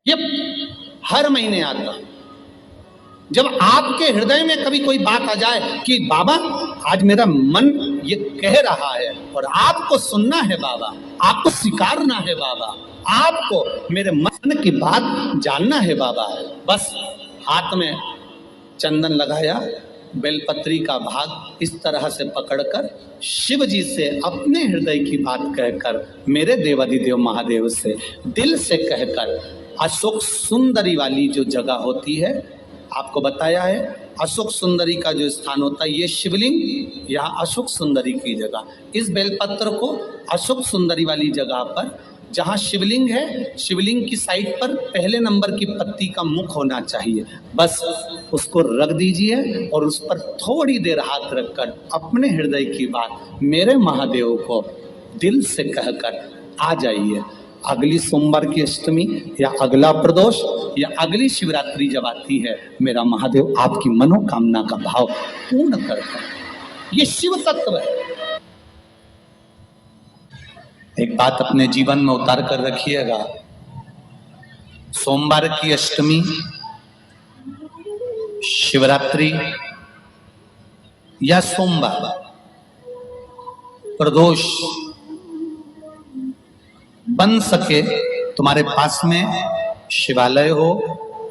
ये हर महीने आता। जब आपके हृदय में कभी कोई बात आ जाए कि बाबा आज मेरा मन ये कह रहा है और आपको सुनना है बाबा, आपको स्वीकारना है बाबा, आपको मेरे मन की बात जानना है बाबा, बस हाथ में चंदन लगाया, बेलपत्री का भाग इस तरह से पकड़कर शिव जी से अपने हृदय की बात कहकर, मेरे देवाधिदेव महादेव से दिल से कहकर, अशोक सुंदरी वाली जो जगह होती है, आपको बताया है अशोक सुंदरी का जो स्थान होता है, ये शिवलिंग या अशोक सुंदरी की जगह, इस बेलपत्र को अशोक सुंदरी वाली जगह पर जहाँ शिवलिंग है, शिवलिंग की साइड पर पहले नंबर की पत्ती का मुख होना चाहिए, बस उसको रख दीजिए और उस पर थोड़ी देर हाथ रखकर अपने हृदय की बात मेरे महादेव को दिल से कहकर आ जाइए। अगली सोमवार की अष्टमी या अगला प्रदोष या अगली शिवरात्रि जब आती है, मेरा महादेव आपकी मनोकामना का भाव पूर्ण करता है। ये शिव तत्व है। एक बात अपने जीवन में उतार कर रखिएगा, सोमवार की अष्टमी, शिवरात्रि या सोमवार, प्रदोष, बन सके तुम्हारे पास में शिवालय हो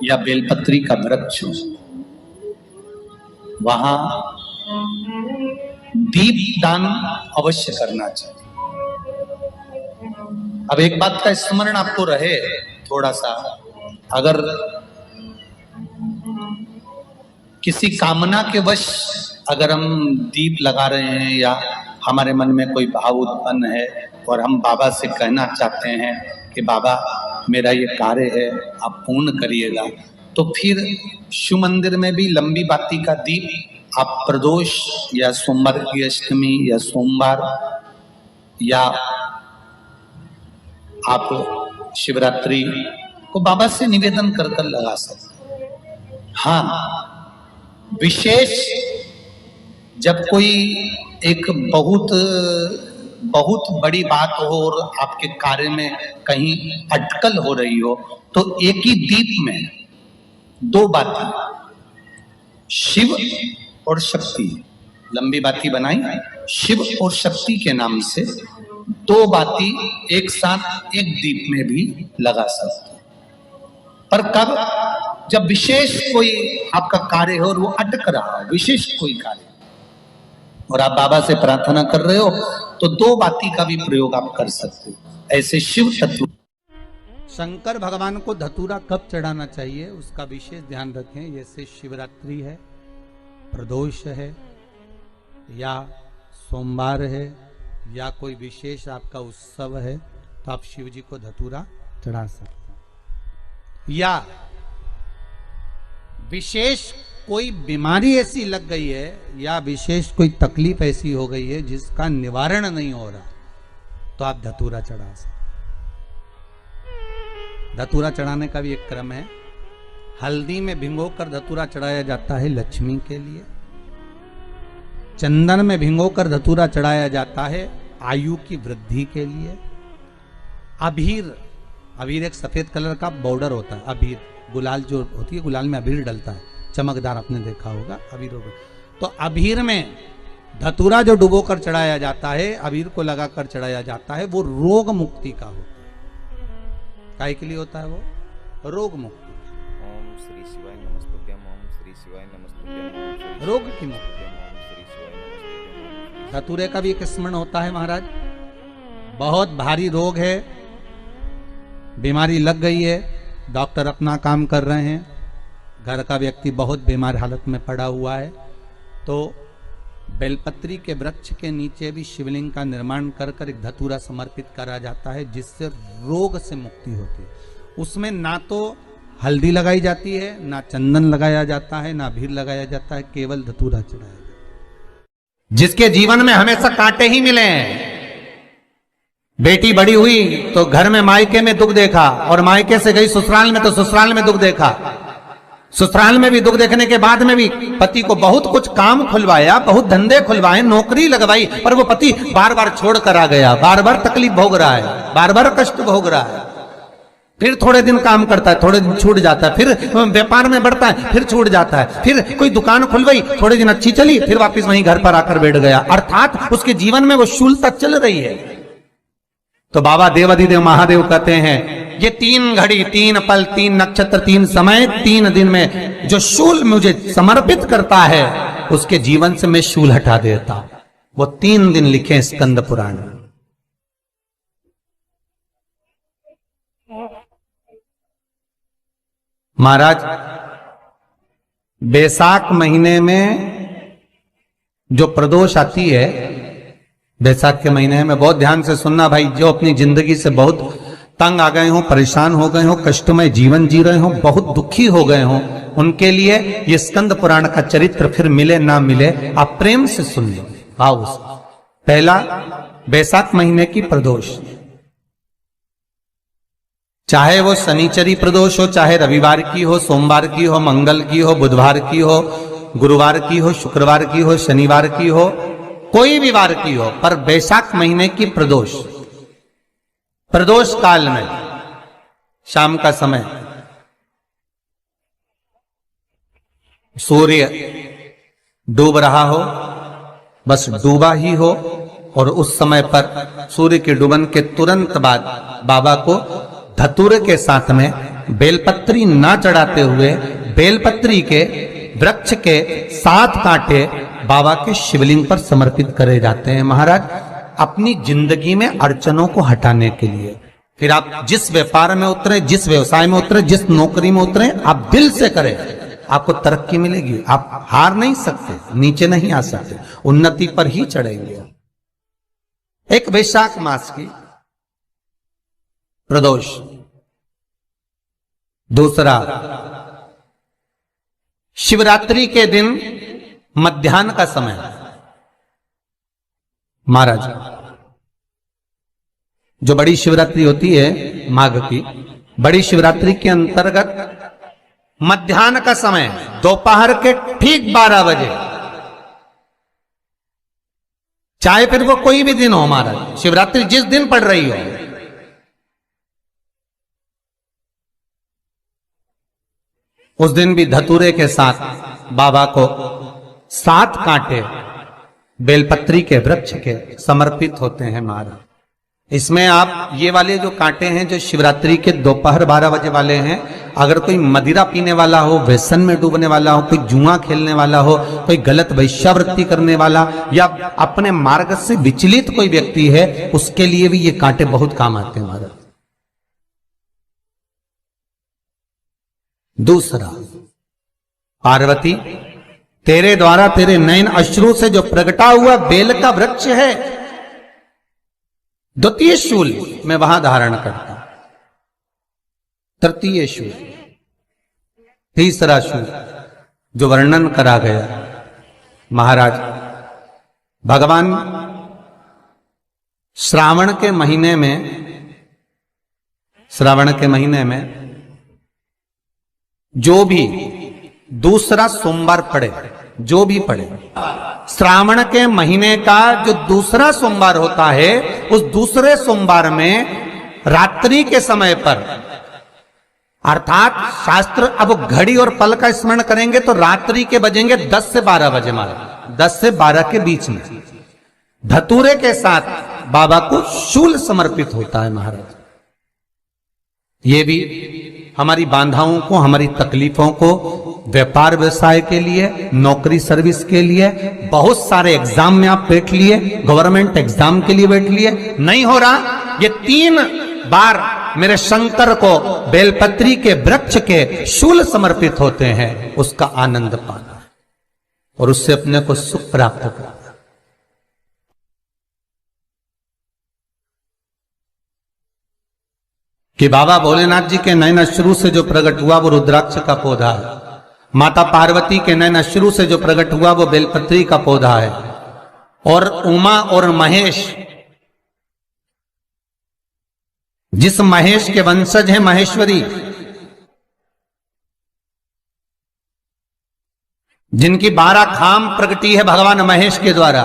या बेलपत्री का वृक्ष हो, वहां दीप दान अवश्य करना चाहिए। अब एक बात का स्मरण आपको रहे थोड़ा सा, अगर किसी कामना के वश अगर हम दीप लगा रहे हैं या हमारे मन में कोई भाव उत्पन्न है और हम बाबा से कहना चाहते हैं कि बाबा मेरा ये कार्य है आप पूर्ण करिएगा, तो फिर शिव मंदिर में भी लंबी बाती का दीप आप प्रदोष या सोमवार की अष्टमी या सोमवार या आप शिवरात्रि को बाबा से निवेदन कर कर लगा सकते। हाँ, विशेष जब कोई एक बहुत बड़ी बात हो और आपके कार्य में कहीं अटकल हो रही हो, तो एक ही दीप में दो बाती, शिव और शक्ति, लंबी बाती बनाई, शिव और शक्ति के नाम से दो बाती एक साथ एक दीप में भी लगा सकते। पर कब? जब विशेष कोई आपका कार्य हो और वो अटक रहा हो, विशेष कोई कार्य, और आप बाबा से प्रार्थना कर रहे हो, तो दो बाती का भी प्रयोग आप कर सकते हो। ऐसे शिव तत्व। शंकर भगवान को धतूरा कब चढ़ाना चाहिए उसका विशेष ध्यान रखें। जैसे शिवरात्रि है, प्रदोष है, या सोमवार है, या कोई विशेष आपका उत्सव है, तो आप शिव जी को धतूरा चढ़ा सकते हैं। या विशेष कोई बीमारी ऐसी लग गई है या विशेष कोई तकलीफ ऐसी हो गई है जिसका निवारण नहीं हो रहा, तो आप धतूरा चढ़ा सकते। धतूरा चढ़ाने का भी एक क्रम है। हल्दी में भिंगोकर धतूरा चढ़ाया जाता है लक्ष्मी के लिए। चंदन में भिंगोकर धतूरा चढ़ाया जाता है आयु की वृद्धि के लिए। अबीर एक सफेद कलर का बॉर्डर होता है। अबीर गुलाल जो होती है, गुलाल में अबीर डलता है, चमकदार, आपने देखा होगा अबीर। तो अबीर में धतूरा जो डुबो कर चढ़ाया जाता है, अबीर को लगाकर चढ़ाया जाता है, वो रोग मुक्ति का होता है। काय के लिए होता है वो? रोग मुक्ति। ओम श्री शिवाय नमस्तुभ्यम, ओम श्री शिवाय नमस्तुभ्यम, रोग की मुक्ति। धतूरे का भी एक स्मरण होता है महाराज। बहुत भारी रोग है, बीमारी लग गई है, डॉक्टर अपना काम कर रहे हैं, घर का व्यक्ति बहुत बीमार हालत में पड़ा हुआ है, तो बेलपत्री के वृक्ष के नीचे भी शिवलिंग का निर्माण कर कर एक धतूरा समर्पित करा जाता है, जिससे रोग से मुक्ति होती है। उसमें ना तो हल्दी लगाई जाती है, ना चंदन लगाया जाता है, ना अबीर लगाया जाता है, केवल धतूरा चढ़ाया जाता है। जिसके जीवन में हमेशा कांटे ही मिले हैं, बेटी बड़ी हुई तो घर में मायके में दुख देखा, और मायके से गई ससुराल में तो ससुराल में दुख देखा, ससुराल में भी दुख देखने के बाद में भी पति को बहुत कुछ काम खुलवाया, बहुत धंधे खुलवाए, नौकरी लगवाई, पर वो पति बार बार छोड़ कर आ गया, बार बार तकलीफ भोग रहा है, बार बार कष्ट भोग रहा है। फिर थोड़े दिन काम करता है, थोड़े दिन छूट जाता है, फिर व्यापार में बढ़ता है, फिर छूट जाता है, फिर कोई दुकान खुल गई, थोड़े दिन अच्छी चली, फिर वापस वहीं घर पर आकर बैठ गया। अर्थात उसके जीवन में वो शूलता चल रही है। तो बाबा देवाधिदेव महादेव कहते हैं ये 3 घड़ी 3 पल 3 नक्षत्र 3 समय 3 दिन में जो शूल मुझे समर्पित करता है उसके जीवन से मैं शूल हटा देता हूं। वो 3 दिन लिखे स्कंद पुराण में। महाराज बैसाख महीने में जो प्रदोष आती है, बैसाख के महीने में बहुत ध्यान से सुनना भाई, जो अपनी जिंदगी से बहुत तंग आ गए हो, परेशान हो गए हो, कष्टमय जीवन जी रहे हो, बहुत दुखी हो गए हो, उनके लिए ये स्कंद पुराण का चरित्र फिर मिले ना मिले आप प्रेम से सुन लो भाव से। पहला बैसाख महीने की प्रदोष, चाहे वो शनिचरी प्रदोष हो, चाहे रविवार की हो, सोमवार की हो, मंगल की हो, बुधवार की हो, गुरुवार की हो, शुक्रवार की हो, शनिवार की हो, कोई भी वार की हो, पर बैसाख महीने की प्रदोष, प्रदोष काल में शाम का समय सूर्य डूब रहा हो, बस डूबा ही हो, और उस समय पर सूर्य के डूबन के तुरंत बाद बाबा को धतूरे के साथ में बेलपत्री ना चढ़ाते हुए बेलपत्री के वृक्ष के 7 कांटे बाबा के शिवलिंग पर समर्पित करे जाते हैं महाराज, अपनी जिंदगी में अड़चनों को हटाने के लिए। फिर आप जिस व्यापार में उतरे, जिस व्यवसाय में उतरे, जिस नौकरी में उतरे, आप दिल से करें, आपको तरक्की मिलेगी। आप हार नहीं सकते, नीचे नहीं आ सकते, उन्नति पर ही चढ़ेंगे। एक वैशाख मास की प्रदोष, दूसरा शिवरात्रि के दिन मध्याह्न का समय। महाराज जो बड़ी शिवरात्रि होती है माघ की, बड़ी शिवरात्रि के अंतर्गत मध्याह्न का समय, दोपहर के ठीक 12 बजे, चाहे फिर वो कोई भी दिन हो महाराज, शिवरात्रि जिस दिन पड़ रही हो, उस दिन भी धतूरे के साथ बाबा को 7 कांटे बेलपत्री के वृक्ष के समर्पित होते हैं महाराज। इसमें आप ये वाले जो कांटे हैं जो शिवरात्रि के दोपहर 12 बजे वाले हैं, अगर कोई मदिरा पीने वाला हो, व्यसन में डूबने वाला हो, कोई जुआ खेलने वाला हो, कोई गलत वैश्यावृत्ति करने वाला, या अपने मार्ग से विचलित कोई व्यक्ति है, उसके लिए भी ये कांटे बहुत काम आते हैं महाराज। दूसरा, पार्वती तेरे द्वारा तेरे नयन अश्रु से जो प्रगटा हुआ बेल का वृक्ष है, द्वितीय शूल मैं वहां धारण करता, तृतीय शूल, तीसरा शूल जो वर्णन करा गया महाराज, भगवान श्रावण के महीने में जो भी दूसरा सोमवार पड़े, जो भी पड़े, श्रावण के महीने का जो दूसरा सोमवार होता है, उस दूसरे सोमवार में रात्रि के समय पर, अर्थात शास्त्र अब घड़ी और पल का स्मरण करेंगे तो रात्रि के बजेंगे 10 से 12 बजे महाराज, 10 से 12 के बीच में धतूरे के साथ बाबा को शूल समर्पित होता है महाराज। ये भी हमारी बाधाओं को, हमारी तकलीफों को, व्यापार व्यवसाय के लिए, नौकरी सर्विस के लिए, बहुत सारे एग्जाम में आप बैठ लिए, गवर्नमेंट एग्जाम के लिए बैठ लिए, नहीं हो रहा, ये 3 बार मेरे शंकर को बेलपत्री के वृक्ष के शूल समर्पित होते हैं, उसका आनंद पाना और उससे अपने को सुख प्राप्त करना। कि बाबा भोलेनाथ जी के नयन अश्रु से जो प्रकट हुआ वो रुद्राक्ष का पौधा है, माता पार्वती के नयन अश्रु से जो प्रकट हुआ वो बेलपत्री का पौधा है, और उमा और महेश, जिस महेश के वंशज है महेश्वरी, जिनकी 12 खाम प्रगटी है भगवान महेश के द्वारा,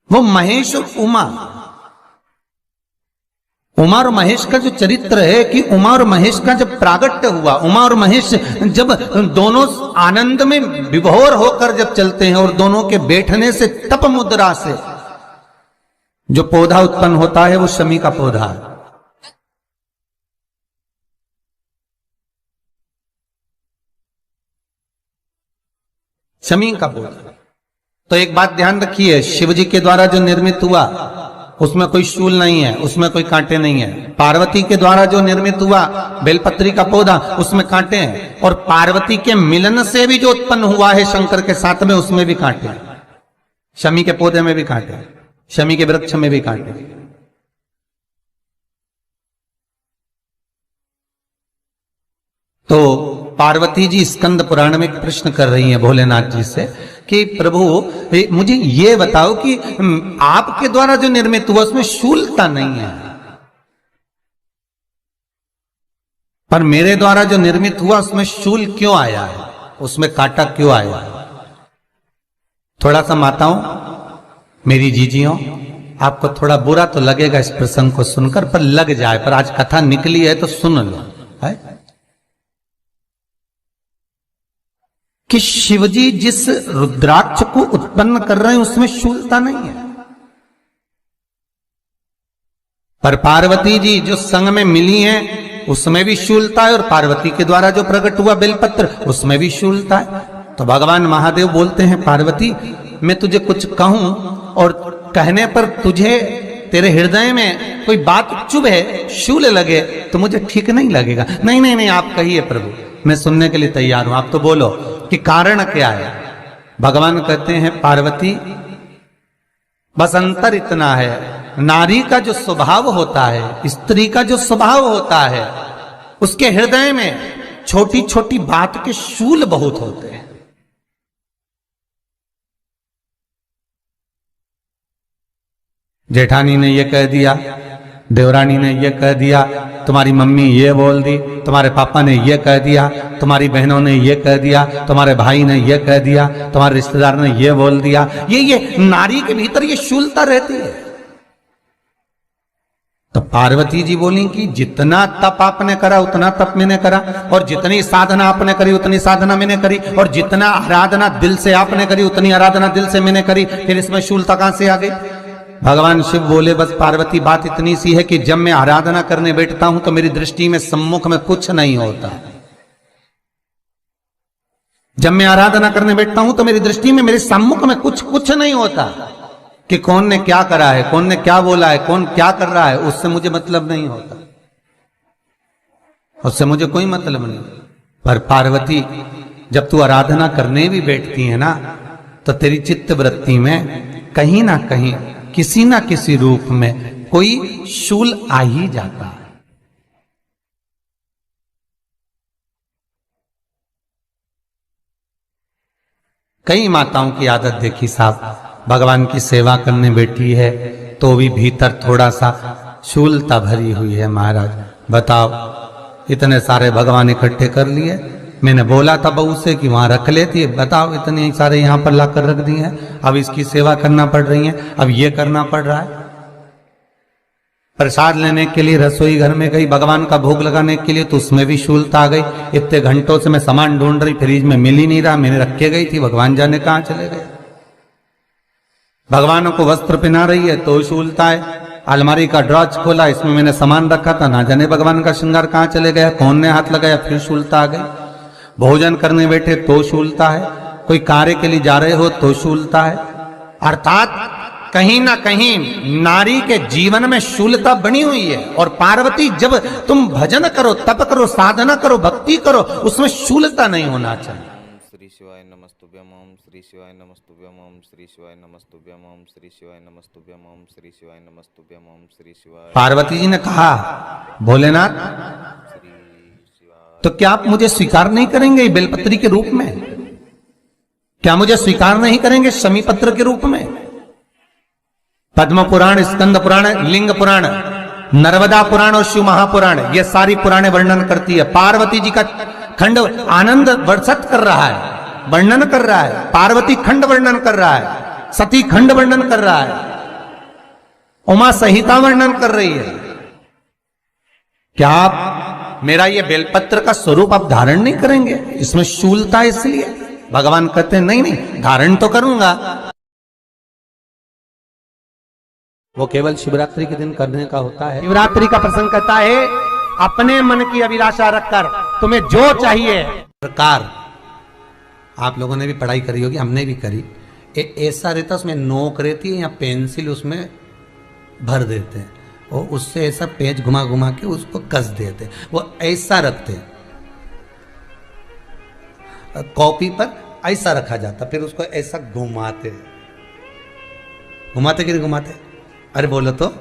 वो महेश और उमा, उमा और महेश का जो चरित्र है कि उमा और महेश का जब प्रागट्य हुआ, उमा और महेश जब दोनों आनंद में विभोर होकर जब चलते हैं और दोनों के बैठने से तप मुद्रा से जो पौधा उत्पन्न होता है वो शमी का पौधा है। शमी का पौधा। तो एक बात ध्यान रखिए, शिव जी के द्वारा जो निर्मित हुआ उसमें कोई शूल नहीं है, उसमें कोई कांटे नहीं है। पार्वती के द्वारा जो निर्मित हुआ बेलपत्री का पौधा, उसमें कांटे हैं। और पार्वती के मिलन से भी जो उत्पन्न हुआ है शंकर के साथ में, उसमें भी कांटे हैं। शमी के पौधे में भी कांटे हैं, शमी के वृक्ष में भी कांटे हैं। तो पार्वती जी स्कंद पुराण में एक प्रश्न कर रही हैं भोलेनाथ जी से कि प्रभु मुझे ये बताओ कि आपके द्वारा जो निर्मित हुआ उसमें शूलता नहीं है, पर मेरे द्वारा जो निर्मित हुआ उसमें शूल क्यों आया है, उसमें कांटा क्यों आया है? थोड़ा सा माताओं, मेरी जीजियों, आपको थोड़ा बुरा तो लगेगा इस प्रसंग को सुनकर, पर लग जाए, पर आज कथा निकली है तो सुन लो है कि शिवजी जिस रुद्राक्ष को उत्पन्न कर रहे हैं उसमें शूलता नहीं है, पर पार्वती जी जो संग में मिली हैं उसमें भी शूलता है, और पार्वती के द्वारा जो प्रकट हुआ बेलपत्र उसमें भी शूलता है। तो भगवान महादेव बोलते हैं, पार्वती मैं तुझे कुछ कहूं और कहने पर तुझे तेरे हृदय में कोई बात चुभे, शूल लगे तो मुझे ठीक नहीं लगेगा। नहीं नहीं नहीं, आप कहिए प्रभु, मैं सुनने के लिए तैयार हूं, आप तो बोलो कि कारण क्या है। भगवान कहते हैं, पार्वती बस अंतर इतना है, नारी का जो स्वभाव होता है, स्त्री का जो स्वभाव होता है, उसके हृदय में छोटी छोटी बात के शूल बहुत होते हैं। जेठानी ने ये कह दिया, देवरानी ने ये कह दिया, तुम्हारी मम्मी ये बोल दी, तुम्हारे पापा ने ये कह दिया, तुम्हारी बहनों ने ये कह दिया, तुम्हारे भाई ने ये कह दिया, तुम्हारे रिश्तेदार ने ये बोल दिया। ये नारी के भीतर ये शूलता रहती है। तो पार्वती जी बोली कि जितना तप आपने करा उतना तप मैंने करा, और जितनी साधना आपने करी उतनी साधना मैंने करी, और जितना आराधना दिल से आपने करी उतनी आराधना दिल से मैंने करी, फिर इसमें शूलता कहां से आ गई? भगवान शिव बोले, बस पार्वती बात इतनी सी है कि जब मैं आराधना करने बैठता हूं तो मेरी दृष्टि में सम्मुख में कुछ नहीं होता। जब मैं आराधना करने बैठता हूं तो मेरी दृष्टि में, मेरे सम्मुख में कुछ नहीं होता कि कौन ने क्या करा है, कौन ने क्या बोला है, कौन क्या कर रहा है, उससे मुझे मतलब नहीं होता, उससे मुझे कोई मतलब नहीं। पर पार्वती जब तू आराधना करने भी बैठती है ना, तो तेरी चित्त वृत्ति में कहीं ना कहीं किसी ना किसी रूप में कोई शूल आ ही जाता है। कई माताओं की आदत देखी साहब, भगवान की सेवा करने बैठी है तो भी भीतर थोड़ा सा शूलता भरी हुई है। महाराज बताओ, इतने सारे भगवान इकट्ठे कर लिए, मैंने बोला था बहू से कि वहां रख लेती है, बताओ इतने सारे यहां पर लाकर रख दिए हैं, अब इसकी सेवा करना पड़ रही है, अब ये करना पड़ रहा है। प्रसाद लेने के लिए रसोई घर में गई, भगवान का भोग लगाने के लिए, तो उसमें भी शूलता आ गई। इतने घंटों से मैं सामान ढूंढ रही, फ्रिज में मिल ही नहीं रहा, मैंने रख के गई थी, भगवान जाने कहां चले गए। भगवानों को वस्त्र पहना रही है तो शूलता है। अलमारी का ड्रॉज खोला, इसमें मैंने सामान रखा था, ना जाने भगवान का श्रृंगार कहां चले गया, कौन ने हाथ लगाया, फिर शूलता आ गई। भोजन करने बैठे तो शूलता है, कोई कार्य के लिए जा रहे हो तो शूलता है। अर्थात कहीं ना कहीं नारी के जीवन में शूलता बनी हुई है। और पार्वती जब तुम भजन करो, तप करो, साधना करो, भक्ति करो, उसमें शूलता नहीं होना चाहिए। श्री शिवाय नमस्तुभ्यम, ओम श्री शिवाय नमस्तुभ्यम, ओम श्री शिवाय नमस्तुभ्यम, ओम श्री शिवाय नमस्तुभ्यम, ओम श्री शिवाय नमस्तुभ्यम, ओम श्री शिवाय। पार्वती जी ने कहा, भोलेनाथ तो क्या आप मुझे स्वीकार नहीं करेंगे बेलपत्री के रूप में? क्या मुझे स्वीकार नहीं करेंगे शमी पत्र के रूप में? पद्म पुराण, स्कंद पुराण, लिंग पुराण, नर्मदा पुराण और शिव महापुराण, ये सारी पुराणे वर्णन करती है। पार्वती जी का खंड आनंद वर्षित कर रहा है, वर्णन कर रहा है। पार्वती खंड वर्णन कर रहा है, सती खंड वर्णन कर रहा है। उमा संहिता वर्णन कर रही है। क्या आप मेरा ये बेलपत्र का स्वरूप आप धारण नहीं करेंगे? इसमें शूलता इसलिए भगवान कहते हैं नहीं नहीं, धारण तो करूंगा। वो केवल शिवरात्रि के दिन करने का होता है। शिवरात्रि का प्रसंग कहता है अपने मन की अभिलाषा रखकर तुम्हें जो चाहिए। प्रकार आप लोगों ने भी पढ़ाई करी होगी, हमने भी करी। ऐसा रहता उसमें नोक रहती है या पेंसिल उसमें भर देते हैं और उससे ऐसा पेज घुमा घुमा के उसको कस देते हैं। वो ऐसा रखते हैं, कॉपी पर ऐसा रखा जाता, फिर उसको ऐसा घुमाते घुमाते कि नहीं घुमाते? अरे बोलो तो,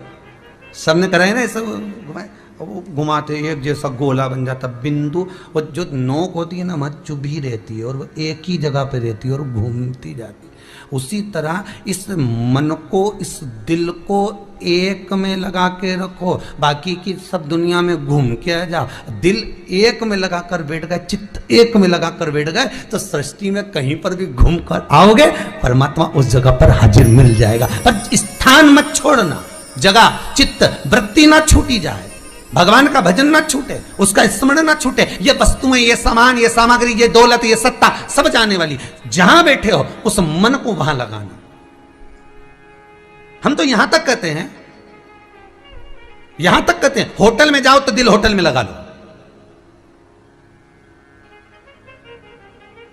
सबने कराए ना ऐसा घुमाए, वो घुमाते एक जैसा गोला बन जाता बिंदु। वो जो नोक होती है ना वहाँ चुभी रहती है और वो एक ही जगह पे रहती है और घूमती जाती है। उसी तरह इस मन को, इस दिल को एक में लगा के रखो, बाकी की सब दुनिया में घूम के आ जाओ। दिल एक में लगा कर बैठ गए, चित्त एक में लगा कर बैठ गए तो सृष्टि में कहीं पर भी घूम कर आओगे, परमात्मा उस जगह पर हाजिर मिल जाएगा। पर स्थान मत छोड़ना, जगह चित्त वृत्ति ना छूटी जाए, भगवान का भजन ना छूटे, उसका स्मरण ना छूटे। ये वस्तुएं, ये सामान, ये सामग्री, ये दौलत, ये सत्ता सब जाने वाली। जहां बैठे हो उस मन को वहां लगाना। हम तो यहां तक कहते हैं, यहां तक कहते हैं होटल में जाओ तो दिल होटल में लगा लो,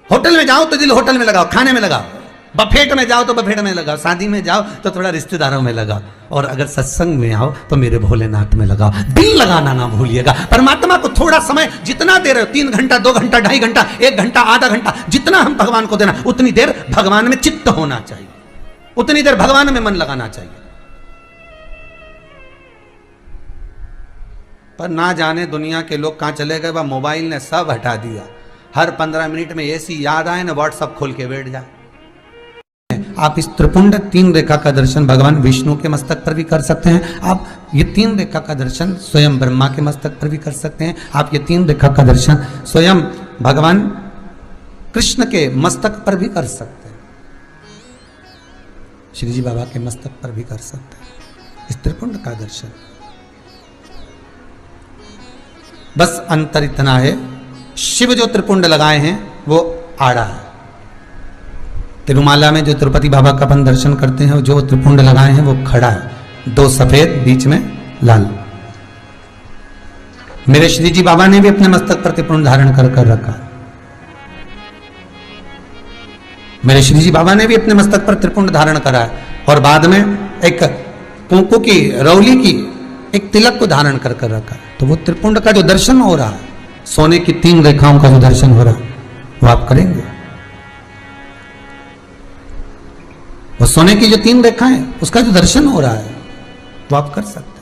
होटल में जाओ तो दिल होटल में लगाओ, खाने में लगाओ, बफेट में जाओ तो बफेट में लगाओ, शादी में जाओ तो थोड़ा रिश्तेदारों में लगाओ, और अगर सत्संग में आओ तो मेरे भोलेनाथ में लगाओ। दिल लगाना ना भूलिएगा। परमात्मा को थोड़ा समय जितना दे रहे हो, 3 घंटा, 2 घंटा, 2.5 घंटा, 1 घंटा, आधा घंटा, जितना हम भगवान को देना उतनी देर भगवान में चित्त होना चाहिए, उतनी देर भगवान में मन लगाना चाहिए। पर ना जाने दुनिया के लोग कहां चले गए, वह मोबाइल ने सब हटा दिया। हर 15 मिनट में ऐसी याद आए ना व्हाट्सअप खोल के बैठ जाए। आप इस त्रिपुंड 3 रेखा का दर्शन भगवान विष्णु के मस्तक पर भी कर सकते हैं। आप ये 3 रेखा का दर्शन स्वयं ब्रह्मा के मस्तक पर भी कर सकते हैं। आप ये 3 रेखा का दर्शन स्वयं भगवान कृष्ण के मस्तक पर भी कर सकते हैं, श्री जी बाबा के मस्तक पर भी कर सकते हैं इस त्रिपुंड का दर्शन। बस अंतर इतना है, शिव जो त्रिपुंड लगाए हैं वो आड़ा है। तिरुमाला में जो तिरुपति बाबा का अपन दर्शन करते हैं, जो त्रिपुंड लगाए हैं वो खड़ा है, 2 सफेद बीच में लाल। मेरे श्री जी बाबा ने भी अपने मस्तक पर त्रिपुंड धारण कर रखा। मेरे श्री जी बाबा ने भी अपने मस्तक पर त्रिपुंड धारण करा है, और बाद में एक कुंकू की रौली की एक तिलक को धारण कर रखा है। तो वो त्रिपुंड का जो दर्शन हो रहा है, सोने की 3 रेखाओं का जो दर्शन हो रहा है वो आप करेंगे। वो सोने की जो 3 रेखाएं उसका जो दर्शन हो रहा है वो आप कर सकते।